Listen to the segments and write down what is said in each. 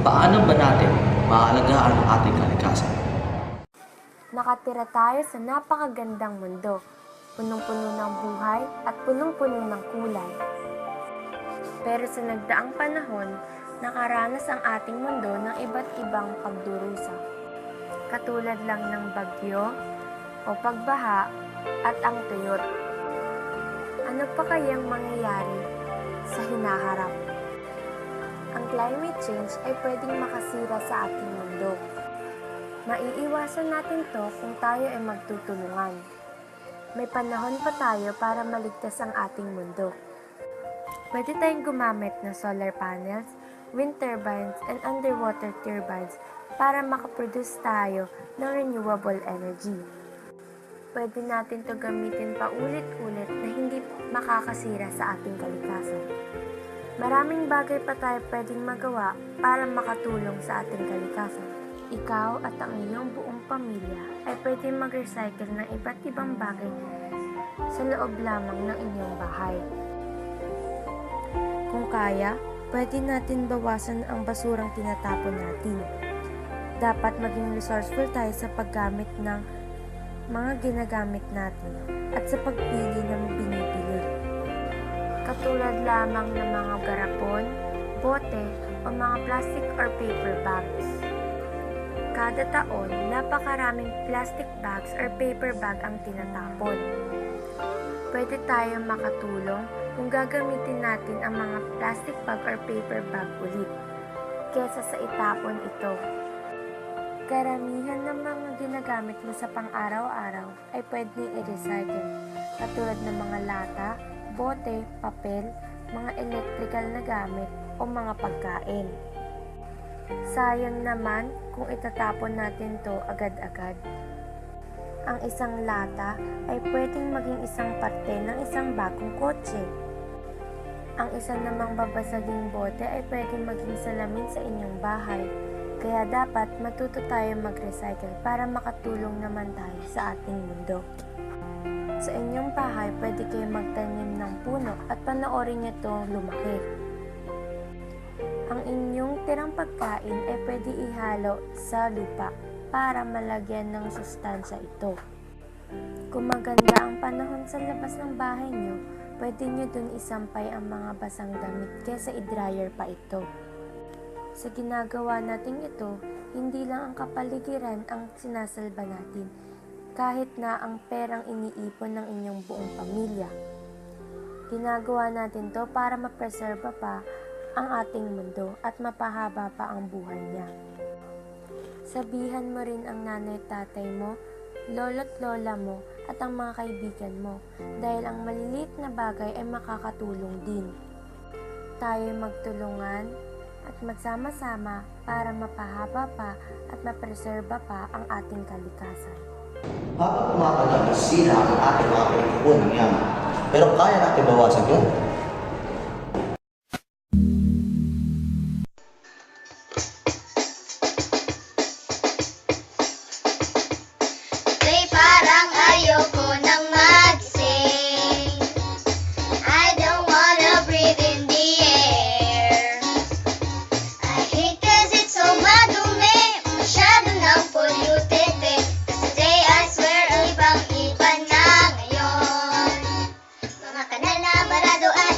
Paano ba natin maaalagaan ang ating kalikasan? Nakatira tayo sa napakagandang mundo, punong-puno ng buhay at punong-puno ng kulay. Pero sa nagdaang panahon, nakaranas ang ating mundo ng iba't ibang pagdurusa. Katulad lang ng bagyo o pagbaha at ang tuyot. Ano pa kayang mangyayari sa hinaharap? Ang climate change ay pwedeng makasira sa ating mundo. Maiiwasan natin to kung tayo ay magtutulungan. May panahon pa tayo para maligtas ang ating mundo. Pwede tayong gumamit ng solar panels, wind turbines, and underwater turbines para makaproduce tayo ng renewable energy. Pwede natin to gamitin paulit-ulit na hindi makakasira sa ating kalikasan. Maraming bagay pa tayo pwedeng magawa para makatulong sa ating kalikasan. Ikaw at ang iyong buong pamilya ay pwedeng mag-recycle ng iba't ibang bagay sa loob lamang ng inyong bahay. Kung kaya, pwede natin bawasan ang basurang tinatapon natin. Dapat maging resourceful tayo sa paggamit ng mga ginagamit natin at sa pagpili ng binibili. Katulad lamang ng mga garapon, bote, o mga plastic or paper bags. Kada taon, napakaraming plastic bags or paper bag ang tinatapon. Pwede tayong makatulong kung gagamitin natin ang mga plastic bag or paper bag ulit, kesa sa itapon ito. Karamihan ng mga ginagamit mo sa pang-araw-araw ay pwedeng i-recycle, katulad ng mga lata, bote, papel, mga electrical na gamit o mga pagkain. Sayang naman kung itatapon natin to agad-agad. Ang isang lata ay pwedeng maging isang parte ng isang bagong kotse. Ang isa namang babasaging bote ay pwedeng maging salamin sa inyong bahay. Kaya dapat matuto tayo mag-recycle para makatulong naman tayo sa ating mundo. Sa inyong bahay, pwede kayo magtanim ng puno at panoorin nyo itong lumaki. Ang inyong tirang pagkain ay pwede ihalo sa lupa para malagyan ng sustansya ito. Kung maganda ang panahon sa labas ng bahay nyo, pwede nyo dun isampay ang mga basang damit kaysa i-dryer pa ito. Sa ginagawa natin ito, hindi lang ang kapaligiran ang sinasalba natin, kahit na ang perang iniipon ng inyong buong pamilya. Ginagawa natin to para mapreserba pa ang ating mundo at mapahaba pa ang buhay niya. Sabihan mo rin ang nanay tatay mo, lolo't lola mo at ang mga kaibigan mo dahil ang maliliit na bagay ay makakatulong din. Tayo magtulungan at magsama-sama para mapahaba pa at mapreserba pa ang ating kalikasan. Habang tumatagal, nasisira ang ating mga pinag-ipunan ng yaman. Pero kaya natin bawasan yun. Today parang ayoko nang mag-sing. I don't wanna breathe in the air. I hate 'cause it's so madumi, masyado nang polluted eh. 'Cause today I swear ibang iba na ngayon. Mga kanal na barado ay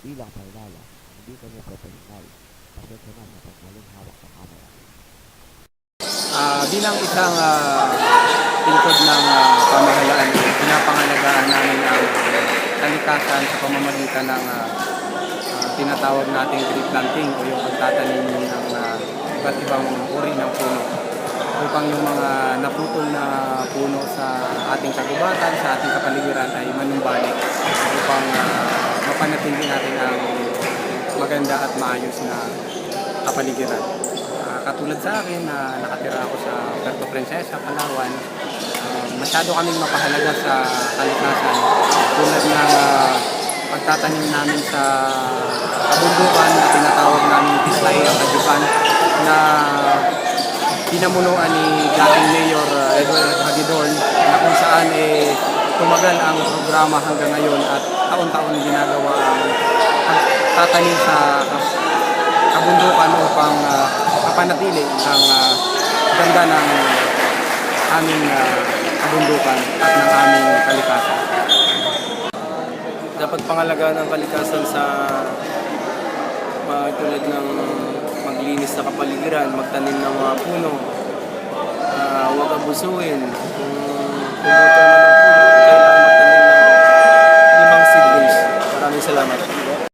bilang pakilala, hindi kami profesional. Pasensya na sa pagmaling hawak sa camera. Bilang isang lingkod ng pamahalaan, pinapangalagaan namin ang kalikasan sa pamamagitan ng tinatawag nating tree planting o yung pagtatanim ng iba't ibang uri ng puno upang yung mga naputol na puno sa ating kagubatan, sa ating kapaligiran ay manumbalik upang mapanatili natin ang maganda at maayos na kapaligiran. Katulad sa akin na nakatira ako sa Puerto Princesa, Palawan, masyado kaming mapahalaga sa kalikasan tulad ng pagtatanim namin sa kabundukan na tinatawag namin Tislay Japan na pinamunuan ni dating Mayor Edward Hagedorn na kung saan tumagal ang programa hanggang ngayon at taon-taon ginagawa ang pagtatanim sa kabundukan upang mapanatili ang ganda ng aming kabundukan at ng aming kalikasan. Dapat pangalagaan ang kalikasan sa tulad ng maglinis sa kapaligiran, magtanim ng mga puno, huwag abusuin. Kung pumutol man ang puno,